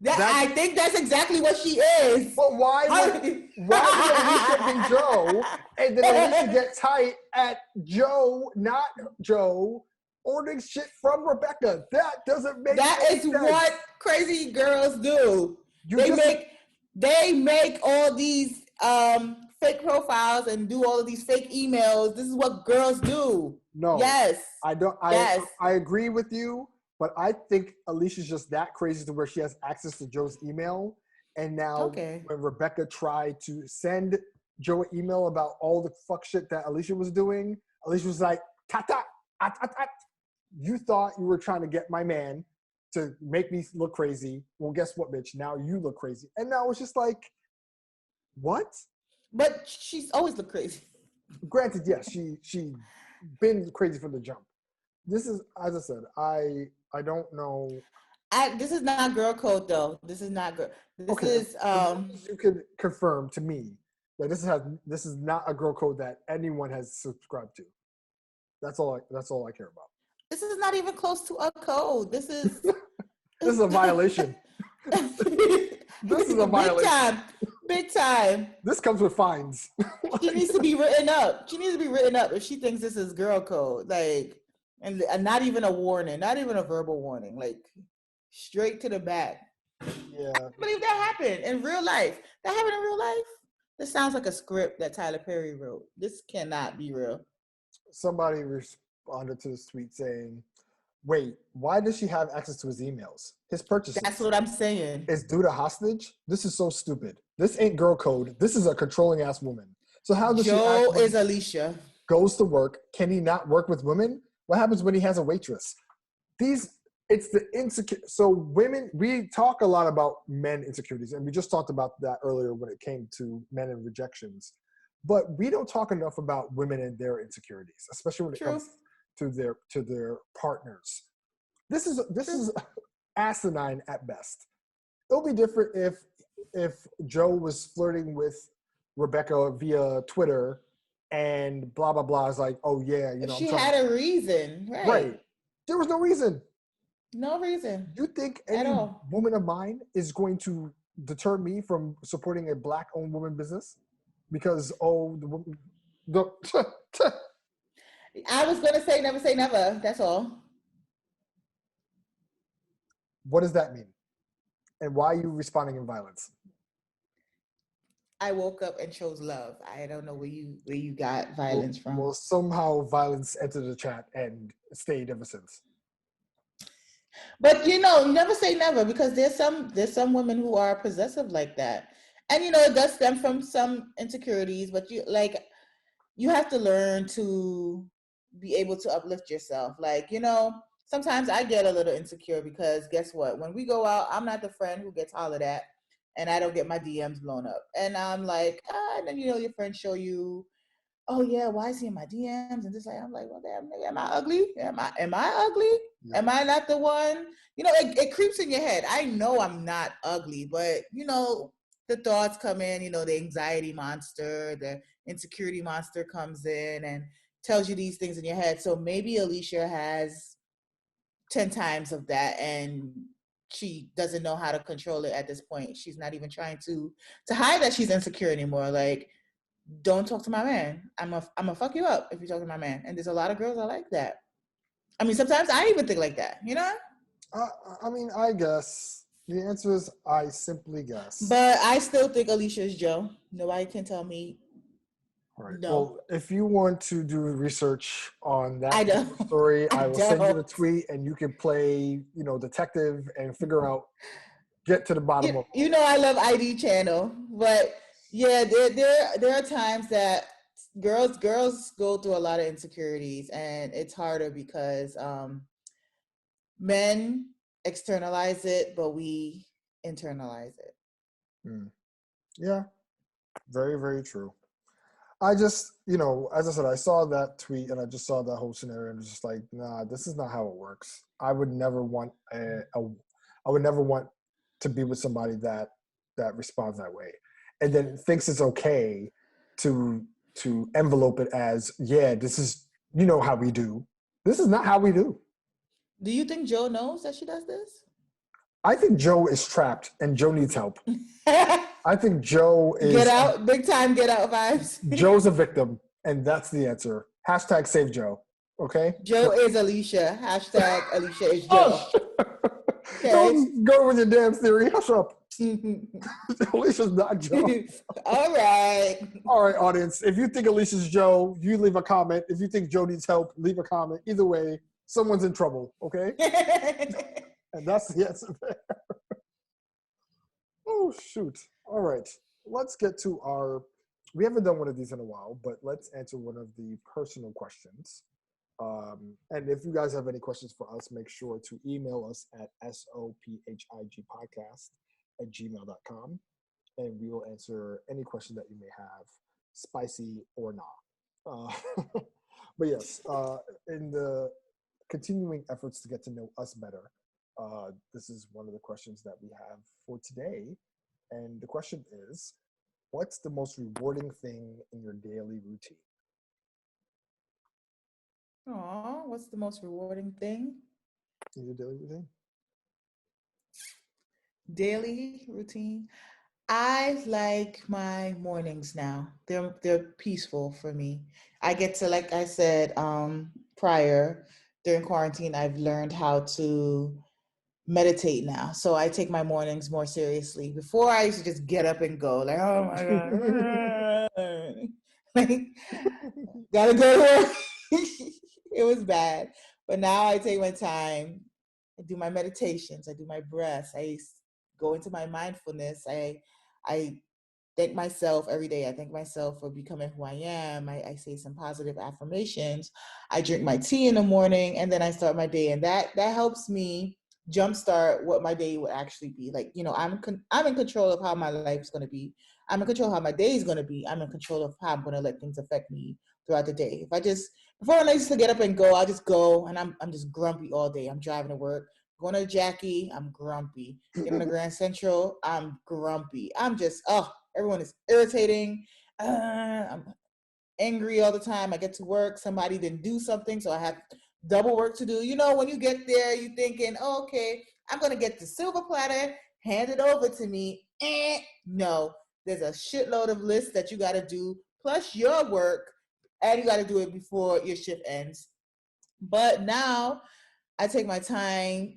I think that's exactly what she is. But why would Alicia be Joe and then Alicia get tight at Joe, not Joe, ordering shit from Rebecca? That doesn't make That is sense. what crazy girls do. They make all these fake profiles and do all of these fake emails. This is what girls do. No. Yes. I don't. Yes. I agree with you, but I think Alicia's just that crazy to where she has access to Joe's email. And now when Rebecca tried to send Joe an email about all the fuck shit that Alicia was doing, Alicia was like, you thought you were trying to get my man to make me look crazy. Well, guess what, bitch? Now you look crazy. And now it's just like, what? But she's always looked crazy. Granted, yes, she been crazy from the jump. This is, as I said, I don't know. This is not girl code though. This is not girl. This is you could confirm to me that this is not a girl code that anyone has subscribed to. That's all I care about. This is not even close to a code. This is This is a violation. This is a violation. Big time. This comes with fines. She needs to be written up. She needs to be written up if she thinks this is girl code. Like, and not even a warning, not even a verbal warning. Like, straight to the back. Yeah. I can't believe that happened in real life. That happened in real life? This sounds like a script that Tyler Perry wrote. This cannot be real. Somebody responded to this tweet saying, wait, why does she have access to his emails? His purchases. That's what I'm saying. Is due to hostage? This is so stupid. This ain't girl code. This is a controlling ass woman. So how does Joe she is Alicia. Goes to work? Can he not work with women? What happens when he has a waitress? It's the insecure. So women, we talk a lot about men insecurities, and we just talked about that earlier when it came to men and rejections. But we don't talk enough about women and their insecurities, especially when it comes to their partners. This is asinine at best. It'll be different if Joe was flirting with Rebecca via Twitter and blah blah blah is like, oh yeah, you know, she had a reason, right? Right. There was no reason. No reason. You think any woman of mine is going to deter me from supporting a black-owned woman business? Because I was gonna say never say never. That's all. What does that mean? And why are you responding in violence? I woke up and chose love. I don't know where you got violence from. Well, somehow violence entered the chat and stayed ever since. But you know, never say never, because there's some women who are possessive like that, and you know it does stem from some insecurities. But you have to learn to be able to uplift yourself. Like, you know, sometimes I get a little insecure because guess what? When we go out, I'm not the friend who gets hollered at, and I don't get my DMs blown up. And I'm like, and then you know your friends show you, oh yeah, why is he in my DMs? And just like, I'm like, well, damn, nigga, am I ugly? Am I ugly? Yeah. Am I not the one? You know, it creeps in your head. I know I'm not ugly, but you know, the thoughts come in, you know, the anxiety monster, the insecurity monster comes in and tells you these things in your head. So maybe Alicia has 10 times of that and she doesn't know how to control it at this point. She's not even trying to hide that she's insecure anymore. Like, don't talk to my man. I'm a fuck you up if you talk to my man. And there's a lot of girls that like that. I mean, sometimes I even think like that, you know? I mean, I guess. The answer is I simply guess. But I still think Alicia is Joe. Nobody can tell me. All right. No. Well, if you want to do research on that story, I will send you the tweet and you can play, you know, detective and figure out, get to the bottom of it. You know, I love ID channel, but yeah, there are times that girls go through a lot of insecurities, and it's harder because men externalize it, but we internalize it. Yeah, very, very true. I just, you know, as I said, I saw that tweet and I just saw that whole scenario and was just like, nah, this is not how it works. I would never want to be with somebody that responds that way, and then thinks it's okay to envelope it as, yeah, this is, you know, how we do. This is not how we do. Do you think Joe knows that she does this? I think Joe is trapped and Joe needs help. I think Joe is... Get out, big time get out vibes. Joe's a victim, and that's the answer. Hashtag save Joe, okay? Joe is Alicia. Hashtag Alicia is Joe. Okay. Don't go with your damn theory. Hush up. Alicia's not Joe. All right. All right, audience. If you think Alicia's Joe, you leave a comment. If you think Joe needs help, leave a comment. Either way, someone's in trouble, okay? And that's the answer there. Oh, shoot. All right. Let's get to our... We haven't done one of these in a while, but let's answer one of the personal questions. And if you guys have any questions for us, make sure to email us at sophigpodcast@gmail.com, and we will answer any question that you may have, spicy or not. But yes, in the continuing efforts to get to know us better, this is one of the questions that we have for today. And the question is, what's the most rewarding thing in your daily routine? Aw, what's the most rewarding thing? In your daily routine? Daily routine. I like my mornings now. They're peaceful for me. I get to, like I said, prior during quarantine, I've learned how to meditate now. So I take my mornings more seriously. Before I used to just get up and go, like, oh my God. Like, gotta go to work. It was bad. But now I take my time. I do my meditations. I do my breaths. I go into my mindfulness. I thank myself every day. I thank myself for becoming who I am. I say some positive affirmations. I drink my tea in the morning, and then I start my day. And that helps me jumpstart what my day would actually be. Like, I'm in control of how my life's going to be. I'm in control of how my day is going to be. I'm in control of how I'm going to let things affect me throughout the day. If I just, before I used to get up and go, I'll just go, and I'm just grumpy all day. I'm driving to work. Going to Jackie, I'm grumpy. Getting to Grand Central, I'm grumpy. I'm just, everyone is irritating. I'm angry all the time. I get to work, somebody didn't do something, so I have double work to do. When you get there, you're thinking, oh, okay, I'm going to get the silver platter, hand it over to me. No, there's a shitload of lists that you got to do, plus your work, and you got to do it before your shift ends. But now I take my time,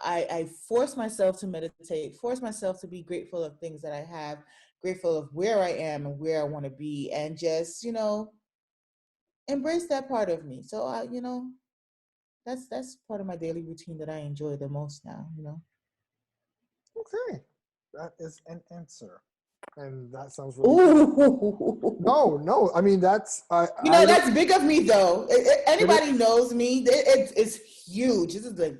I force myself to meditate, force myself to be grateful of things that I have, grateful of where I am and where I want to be, and just, embrace that part of me. So, that's part of my daily routine that I enjoy the most now, Okay, that is an answer, and that sounds really good. Ooh. No. I mean, that's That's big of me, though. Anybody knows me, it's huge. This is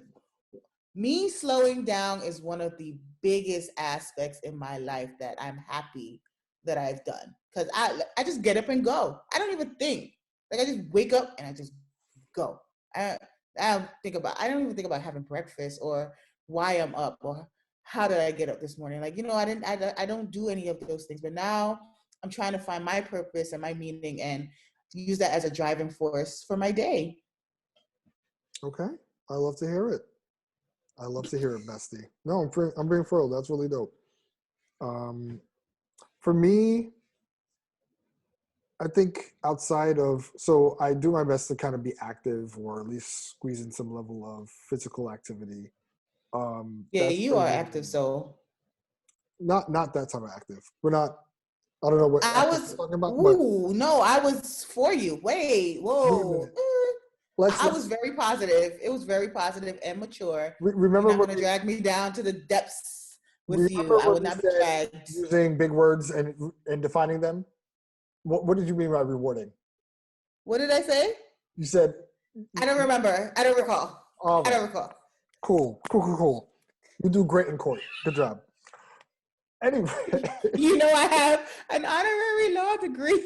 me slowing down is one of the biggest aspects in my life that I'm happy that I've done. Because I just get up and go. I don't even think. Like, I just wake up and I just go. I I don't even think about having breakfast or why I'm up or how did I get up this morning. Like, I don't do any of those things. But now I'm trying to find my purpose and my meaning and use that as a driving force for my day. Okay, I love to hear it. I love to hear it, bestie. No, I'm being for real. That's really dope. For me, I think outside of, so I do my best to kind of be active or at least squeeze in some level of physical activity. Yeah, That's you for are me. active soul. Not that type of active. We're not. I don't know what I active was, you're talking about, but ooh, no, I was for you. Wait, wait a whoa. minute. Let's I was very positive. It was very positive and mature. You're remember not when going to drag me down to the depths with you. remember I when would we not be said dragged. using big words and defining them. What did you mean by rewarding? What did I say? You said. I don't remember. I don't recall. All I right. don't recall. Cool. You do great in court. Good job. Anyway, I have an honorary law degree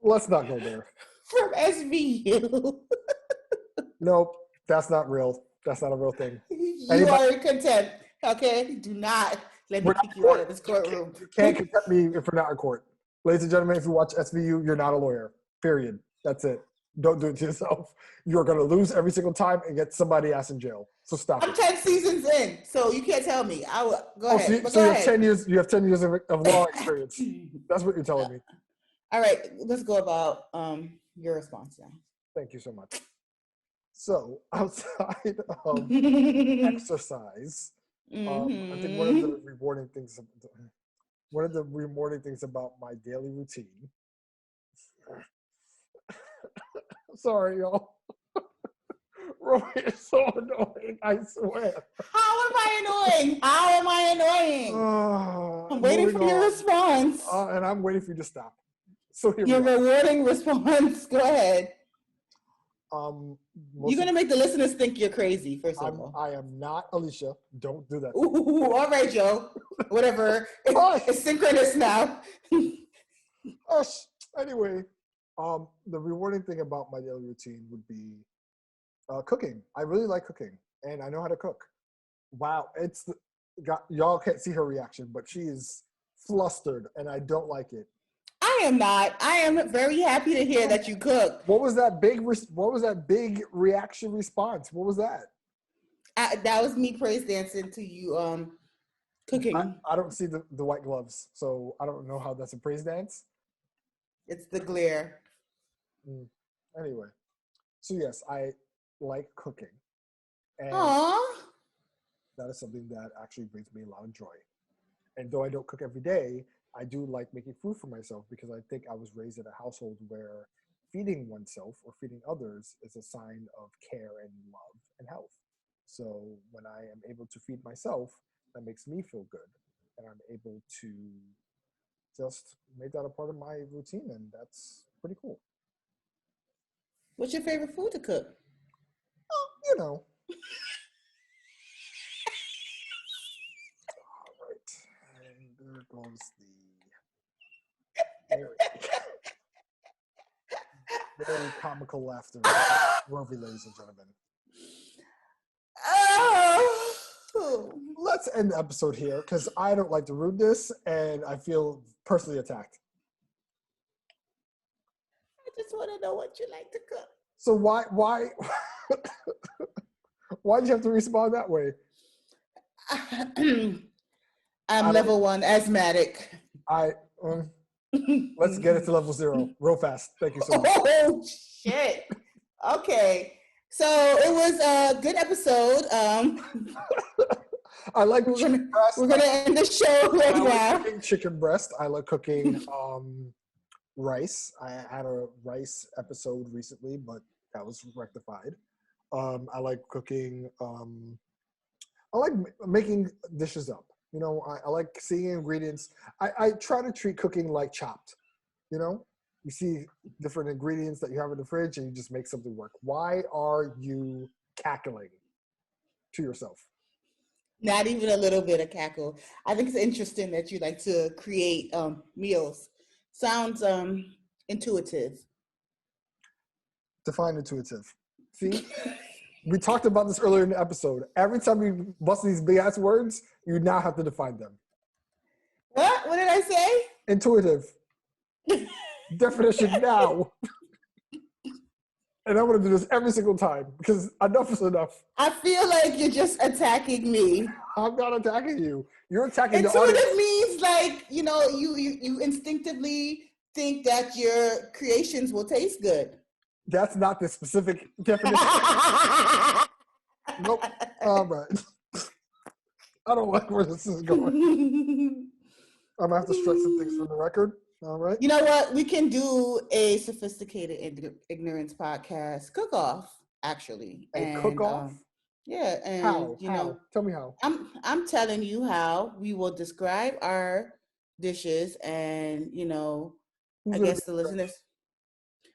let's not go there. from SVU. Nope, that's not real. That's not a real thing. You are in contempt. Okay? Do not let me We're not kick in you out court. of this courtroom. You can't contempt me if we're not in court. Ladies and gentlemen, if you watch SVU, you're not a lawyer. Period. That's it. Don't do it to yourself. You're going to lose every single time and get somebody ass in jail. So stop I'm it. 10 seasons in, so you can't tell me. I will go ahead. So Go you have ahead. 10 years. You have 10 years of law experience. That's what you're telling me. All right, let's go about your response now. Thank you so much. So outside of exercise, I think one of the rewarding things about my daily routine. Sorry, y'all. Rovie is so annoying, I swear. How am I annoying? I'm waiting for your response. And I'm waiting for you to stop. So here Your we are. rewarding response. Go ahead. You're going to make the listeners think you're crazy, first of all. I am not Alicia. Don't do that. Ooh, all right, Joe. Whatever. It's synchronous now. Anyway, the rewarding thing about my daily routine would be cooking. I really like cooking, and I know how to cook. Wow, y'all can't see her reaction, but she is flustered, and I don't like it. I am not. I am very happy to hear that you cook. What was that big reaction response? What was that? That was me praise dancing to you Cooking. I don't see the white gloves, so I don't know how that's a praise dance. It's the glare. Anyway, so yes, I like cooking, and Aww. that is something that actually brings me a lot of joy. And though I don't cook every day, I do like making food for myself because I think I was raised in a household where feeding oneself or feeding others is a sign of care and love and health. So when I am able to feed myself, that makes me feel good. And I'm able to just make that a part of my routine. And that's pretty cool. What's your favorite food to cook? Oh, you know. All right. And there goes the very comical laughter of Rovie, ladies and gentlemen. Oh. Let's end the episode here because I don't like to ruin this and I feel personally attacked. I just want to know what you like to cook. So why did you have to respond that way? I'm level 1 asthmatic. Let's get it to level 0 real fast. Thank you so much. Oh shit. Okay. So it was a good episode. I like chicken breast. We're gonna end the show right now. I like cooking chicken breast. I like cooking rice. I had a rice episode recently, but that was rectified. I like cooking. I like making dishes up. You know, I like seeing ingredients. I try to treat cooking like Chopped. You know, you see different ingredients that you have in the fridge and you just make something work. Why are you cackling to yourself? Not even a little bit of cackle. I think it's interesting that you like to create meals. Sounds intuitive. Define intuitive. See? We talked about this earlier in the episode. Every time you bust these big ass words, you now have to define them. What? What did I say? Intuitive. Definition now. And I'm going to do this every single time because enough is enough. I feel like you're just attacking me. I'm not attacking you. You're attacking the audience. Intuitive means like, you know, you instinctively think that your creations will taste good. That's not the specific definition. Nope. All right. I don't like where this is going. I'm going to have to strike some things from the record. All right. You know what? We can do a sophisticated ignorance podcast cook-off, actually. A cook-off? Yeah. And, how? you know, tell me how. I'm telling you how we will describe our dishes and, you know, I guess the listeners.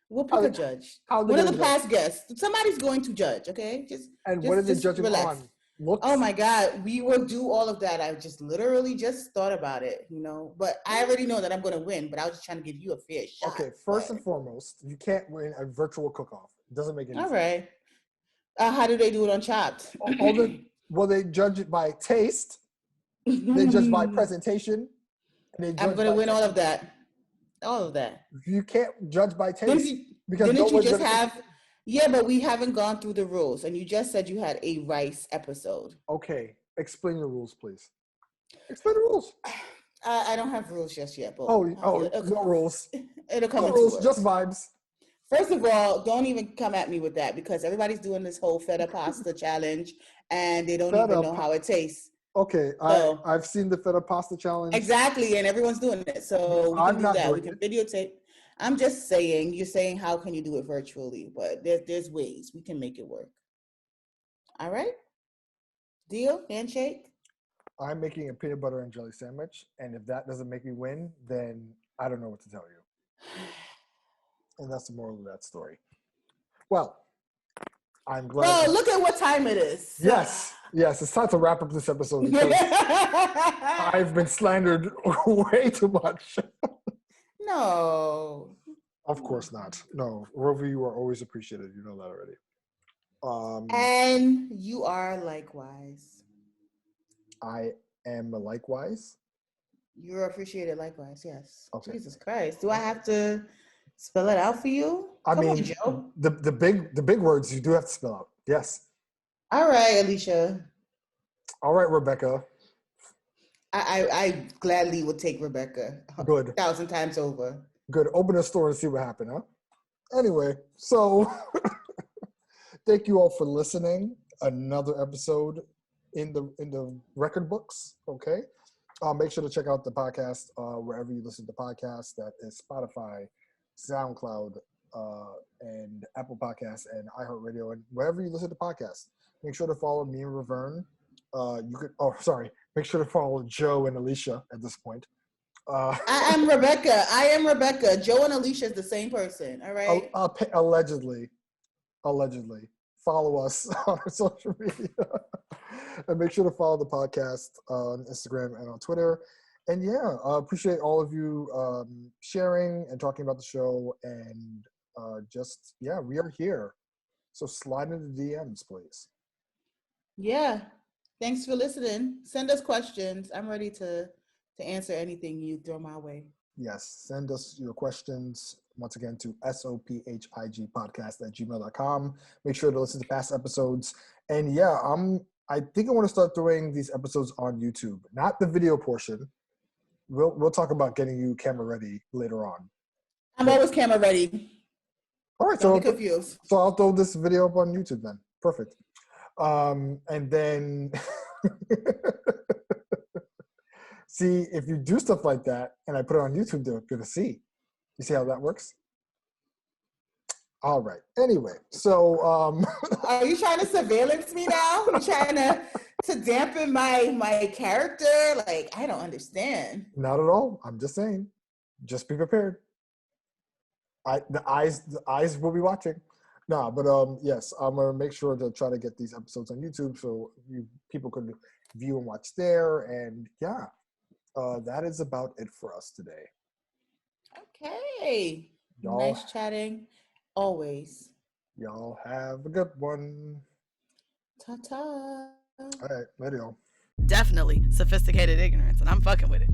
We'll pick a judge. One of the past guests. Somebody's going to judge, okay? What are they judging relax. on? Looks? Oh my God, we will do all of that. I just literally thought about it, you know. But I already know that I'm going to win, but I was just trying to give you a fair shot. Okay, first and foremost, you can't win a virtual cook-off. It doesn't make any sense. All right. How do they do it on Chopped? Well, they judge it by taste. They judge by presentation. And I'm going to win all of that. All of that. You can't judge by taste. Didn't you just have... Yeah, but we haven't gone through the rules. And you just said you had a rice episode. Okay. Explain your rules, please. Explain the rules. I don't have rules just yet. But no rules. It'll come no into rules, words. just vibes. First of all, don't even come at me with that because everybody's doing this whole feta pasta challenge and they don't even know how it tastes. Okay, I've seen the feta pasta challenge. Exactly, and everyone's doing it. So we can do that. We can videotape. I'm just saying, you're saying how can you do it virtually? But there's ways we can make it work. All right? Deal? Handshake? I'm making a peanut butter and jelly sandwich, and if that doesn't make me win, then I don't know what to tell you. And that's the moral of that story. Well, I'm glad. Oh, look at what time it is. Yes, it's time to wrap up this episode because I've been slandered way too much. No. Of course not. No, Rovie, you are always appreciated. You know that already. And you are likewise. I am likewise. You're appreciated likewise, yes. Okay. Jesus Christ. Do I have to spell it out for you? Come on, Joe. The big words you do have to spell out. Yes. All right, Alicia. All right, Rebecca. I gladly would take Rebecca. Good. 1,000 times over. Good. Open a store and see what happened, huh? Anyway, so thank you all for listening. Another episode in the record books. Okay. Make sure to check out the podcast wherever you listen to podcasts. That is Spotify, SoundCloud, and Apple Podcasts and iHeartRadio, and wherever you listen to podcasts. Make sure to follow me and Raverne. Make sure to follow Joe and Alicia at this point. I am Rebecca. Joe and Alicia is the same person. All right. Allegedly. Follow us on our social media. And make sure to follow the podcast on Instagram and on Twitter. And yeah, I appreciate all of you sharing and talking about the show. And we are here. So slide into the DMs, please. Yeah. Thanks for listening. Send us questions. I'm ready to answer anything you throw my way. Yes. Send us your questions once again to sophigpodcast@gmail.com. Make sure to listen to past episodes. And yeah, I think I want to start throwing these episodes on YouTube, not the video portion. We'll talk about getting you camera ready later on. I'm always camera ready. All right, Don't be confused. So I'll throw this video up on YouTube then. Perfect. And then see, if you do stuff like that and I put it on YouTube, they're gonna see. You see how that works? All right. Anyway, so are you trying to surveillance me now? You trying to dampen my character? Like, I don't understand. Not at all. I'm just saying. Just be prepared. The eyes will be watching. No, but yes, I'm gonna make sure to try to get these episodes on YouTube so people can view and watch there. And yeah, that is about it for us today. Okay. Nice chatting. Always. Y'all have a good one. Ta-ta. All right, later, y'all. Definitely sophisticated ignorance, and I'm fucking with it.